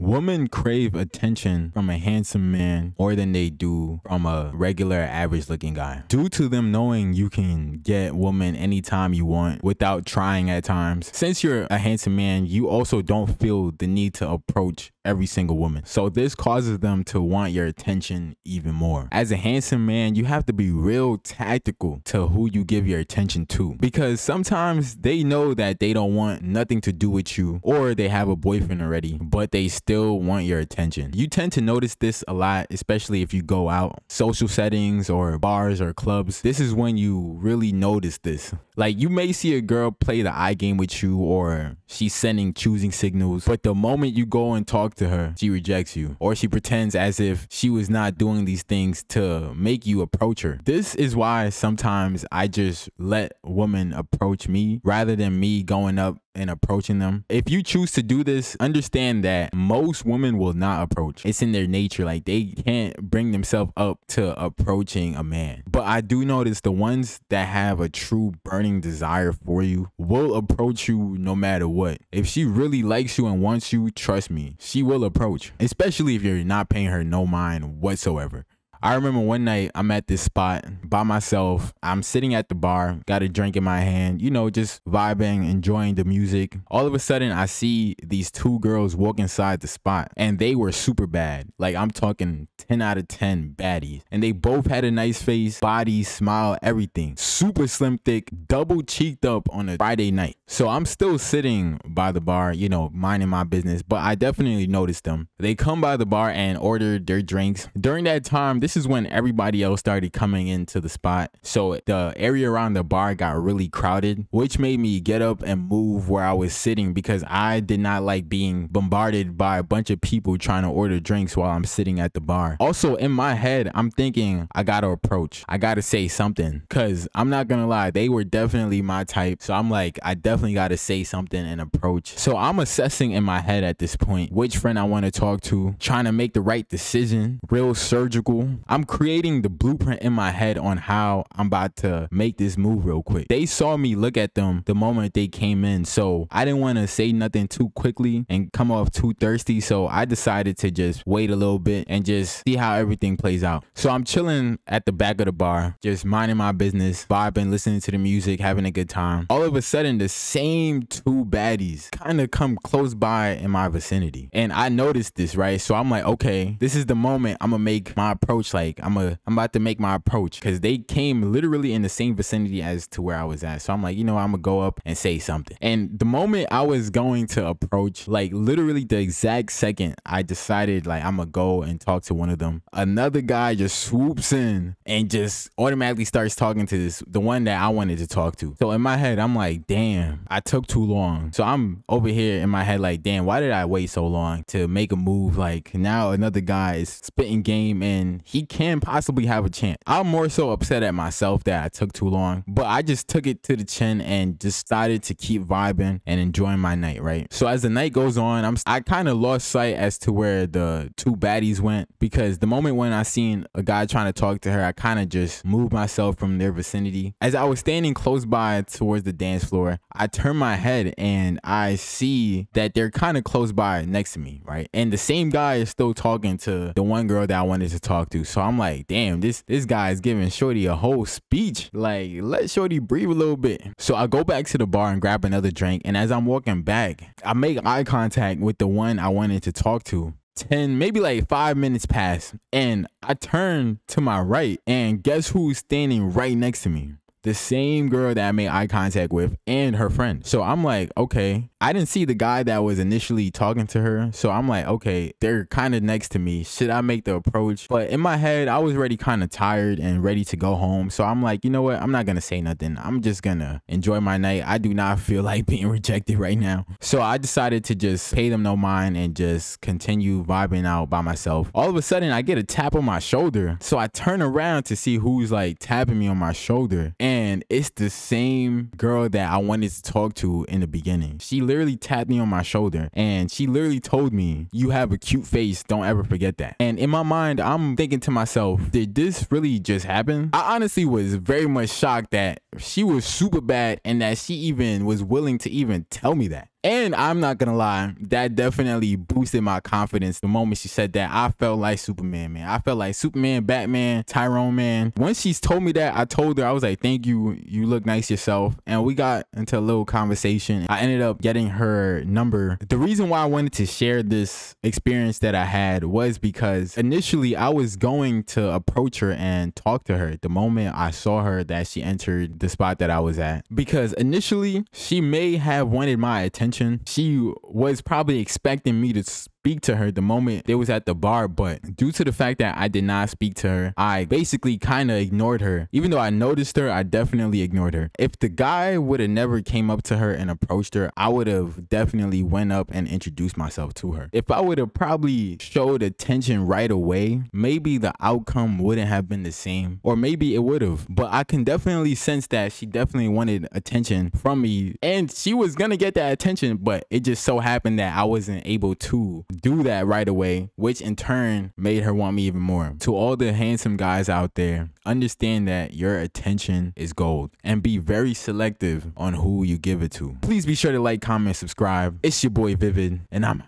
Women crave attention from a handsome man more than they do from a regular average looking guy. Due to them knowing you can get women anytime you want without trying at times. Since you're a handsome man, you also don't feel the need to approach every single woman. So this causes them to want your attention even more. As a handsome man, you have to be real tactical to who you give your attention to, because sometimes they know that they don't want nothing to do with you, or they have a boyfriend already, but they still want your attention. You tend to notice this a lot, especially if you go out, social settings or bars or clubs. This is when you really notice this. Like, you may see a girl play the eye game with you, or she's sending choosing signals, but the moment you go and talk to her, she rejects you, or she pretends as if she was not doing these things to make you approach her. This is why sometimes I just let women approach me rather than me going up and approaching them. If you choose to do this, understand that most women will not approach. It's in their nature. Like, they can't bring themselves up to approaching a man. But I do notice the ones that have a true burning desire for you will approach you no matter what. If she really likes you and wants you, trust me, she will approach, especially if you're not paying her no mind whatsoever. I remember one night I'm at this spot by myself. I'm sitting at the bar, got a drink in my hand, you know, just vibing, enjoying the music. All of a sudden, I see these two girls walk inside the spot, and they were super bad. Like, I'm talking 10 out of 10 baddies. And they both had a nice face, body, smile, everything. Super slim, thick, double cheeked up on a Friday night. So I'm still sitting by the bar, you know, minding my business, but I definitely noticed them. They come by the bar and order their drinks. During that time, this is when everybody else started coming into the spot. So the area around the bar got really crowded, which made me get up and move where I was sitting, because I did not like being bombarded by a bunch of people trying to order drinks while I'm sitting at the bar. Also, in my head, I'm thinking, I gotta approach. I gotta say something, because I'm not gonna lie, they were definitely my type. So I'm like, I definitely gotta say something and approach. So I'm assessing in my head at this point which friend I want to talk to, trying to make the right decision, real surgical. I'm creating the blueprint in my head on how I'm about to make this move real quick. They saw me look at them the moment they came in, so I didn't want to say nothing too quickly and come off too thirsty, so I decided to just wait a little bit and just see how everything plays out. So I'm chilling at the back of the bar, just minding my business, vibing, listening to the music, having a good time. All of a sudden, the same two baddies kind of come close by in my vicinity, and I noticed this, right? So I'm like, okay, this is the moment I'm gonna make my approach. Like, I'm about to make my approach, because they came literally in the same vicinity as to where I was at. So I'm like, you know, I'm gonna go up and say something. And the moment I was going to approach, like literally the exact second I decided like I'm gonna go and talk to one of them, another guy just swoops in and just automatically starts talking to the one that I wanted to talk to. So in my head, I'm like, damn, I took too long. So I'm over here in my head like, damn, why did I wait so long to make a move? Like, now another guy is spitting game and he can possibly have a chance. I'm more so upset at myself that I took too long, but I just took it to the chin and just started to keep vibing and enjoying my night, right? So as the night goes on, I kind of lost sight as to where the two baddies went, because the moment when I seen a guy trying to talk to her, I kind of just moved myself from their vicinity. As I was standing close by towards the dance floor, I turn my head and I see that they're kind of close by next to me, right? And the same guy is still talking to the one girl that I wanted to talk to. So I'm like, damn, this guy is giving Shorty a whole speech. Like, let Shorty breathe a little bit. So I go back to the bar and grab another drink. And as I'm walking back, I make eye contact with the one I wanted to talk to. 10, maybe like 5 minutes pass, and I turn to my right, and guess who's standing right next to me? The same girl that I made eye contact with and her friend. So I'm like, okay, I didn't see the guy that was initially talking to her. So I'm like, okay, they're kind of next to me. Should I make the approach? But in my head, I was already kind of tired and ready to go home. So I'm like, you know what? I'm not going to say nothing. I'm just going to enjoy my night. I do not feel like being rejected right now. So I decided to just pay them no mind and just continue vibing out by myself. All of a sudden, I get a tap on my shoulder. So I turn around to see who's like tapping me on my shoulder. And it's the same girl that I wanted to talk to in the beginning. She literally tapped me on my shoulder and she literally told me, "You have a cute face. Don't ever forget that." And in my mind, I'm thinking to myself, did this really just happen? I honestly was very much shocked that she was super bad and that she even was willing to even tell me that. And I'm not gonna lie, that definitely boosted my confidence. The moment she said that, I felt like Superman, man. I felt like Superman, Batman, Tyrone, man. Once she's told me that, I told her, I was like, thank you. You look nice yourself. And we got into a little conversation. I ended up getting her number. The reason why I wanted to share this experience that I had was because initially I was going to approach her and talk to her the moment I saw her that she entered the spot that I was at. Because initially she may have wanted my attention. She was probably expecting me to speak to her the moment they was at the bar, but due to the fact that I did not speak to her, I basically kind of ignored her. Even though I noticed her, I definitely ignored her. If the guy would have never came up to her and approached her, I would have definitely went up and introduced myself to her. If I would have probably showed attention right away, maybe the outcome wouldn't have been the same, or maybe it would have. But I can definitely sense that she definitely wanted attention from me, and she was gonna get that attention, but it just so happened that I wasn't able to do that right away, which in turn made her want me even more. To all the handsome guys out there, understand that your attention is gold and be very selective on who you give it to. Please be sure to like, comment, subscribe. It's your boy Vivid, and I'm